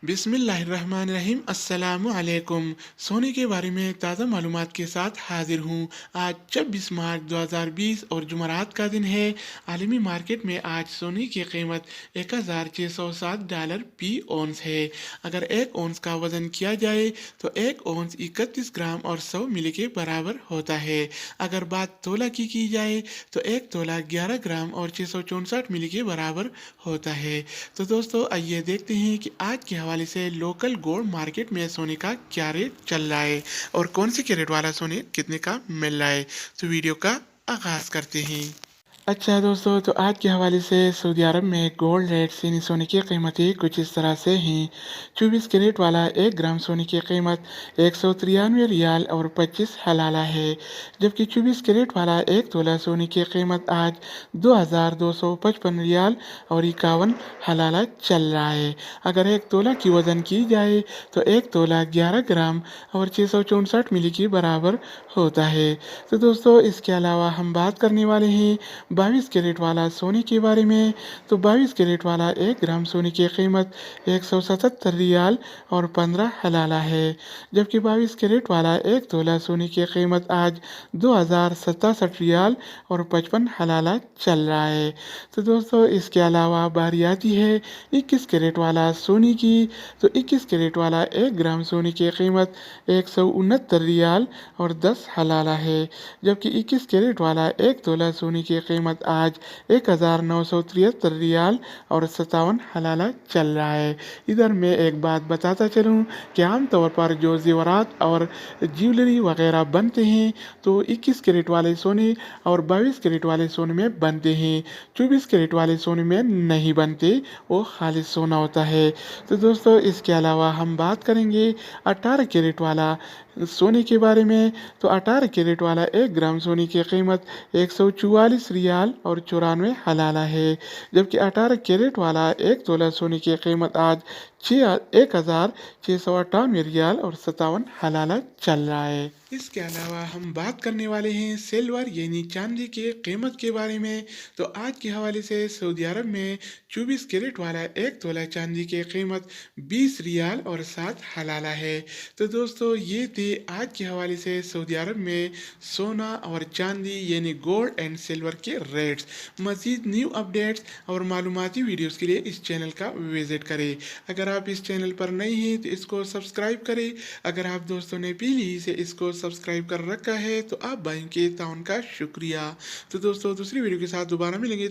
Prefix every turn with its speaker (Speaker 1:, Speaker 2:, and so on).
Speaker 1: बिस्मिल्लाहिर्रहमानिर्रहीम अस्सलामु अलैकुम। सोने के बारे में ताज़ा मालूमात के साथ हाजिर हूँ। आज 26 मार्च 2020 और जुमरात का दिन है। आलमी मार्केट में आज सोने की कीमत $1607 फी औंस है। अगर एक औंस का वज़न किया जाए तो एक औंस 31 ग्राम और 100 मिली के बराबर होता है। अगर बात तोला की जाए तो एक तोला 11 ग्राम और 664 मिली के बराबर होता है। तो दोस्तों आइए देखते हैं कि आज के हवाले से लोकल गोल्ड मार्केट में सोने का क्या रेट चल रहा है और कौन से कैरेट वाला सोने कितने का मिल रहा है। तो वीडियो का आगाज करते हैं। अच्छा दोस्तों, तो आज के हवाले से सऊदी अरब में गोल्ड रेट यानी सोने की कीमतें कुछ इस तरह से हैं। 24 कैरेट वाला 1 ग्राम सोने की कीमत 193 रियाल और 25 हलाला है, जबकि 24 कैरेट वाला 1 तोला सोने की कीमत आज 2255 रियाल और 51 हलाला चल रहा है। अगर 1 तोला की वज़न की जाए तो 1 तोला 11 ग्राम और 664 मिली के बराबर होता है। तो दोस्तों इसके अलावा हम बात करने वाले हैं 22 कैरेट वाला सोने के बारे में। तो 22 कैरेट वाला 1 ग्राम सोने की कीमत 177 रियाल और 15 हलाला है, जबकि 22 कैरेट वाला 1 तोला सोने की कीमत आज 2067 रियाल और 55 हलाला चल रहा है। तो दोस्तों इसके अलावा बारी आती है 21 कैरेट वाला सोने की। तो 21 कैरेट वाला 1 ग्राम सोने की कीमत 169 रियाल और 10 हलाला है, जबकि 21 कैरेट वाला 1 तोला सोने की कीमत आज 1973 रियाल और 57 हलाला चल रहा है। इधर मैं एक बात बताता चलूँ कि आमतौर पर जो जेवरात और ज्वेलरी वगैरह बनते हैं तो 21 कैरेट वाले सोने और 22 कैरेट वाले सोने में बनते हैं। 24 कैरेट वाले सोने में नहीं बनते, वो खाली सोना होता है। तो दोस्तों इसके अलावा हम बात करेंगे 18 कैरेट वाला सोने के बारे में। तो 18 कैरेट वाला 1 ग्राम सोने की कीमत 144 रियाल और 94 हलाला है, जबकि 18 कैरेट वाला 1 तोला सोने की कीमत आज 1658 रियाल और 57 हलाला चल रहा है। इसके अलावा हम बात करने वाले हैं सिल्वर यानी चांदी के कीमत के बारे में। तो आज के हवाले से सऊदी अरब में 24 कैरेट वाला 1 तोला चांदी की कीमत 20 रियाल और 7 हलाला है। तो दोस्तों ये थे आज के हवाले से सऊदी अरब में सोना और चांदी यानी गोल्ड एंड सिल्वर के रेट्स। मज़ीद न्यू अपडेट्स और मालूमाती वीडियोस के लिए इस चैनल का विजिट करें। अगर आप इस चैनल पर नए हैं तो इसको सब्सक्राइब करें। अगर आप दोस्तों ने पहले ही से इसको सब्सक्राइब कर रखा है तो आप भाई के ताउन का शुक्रिया। तो दोस्तों दूसरी वीडियो के साथ दोबारा मिलेंगे।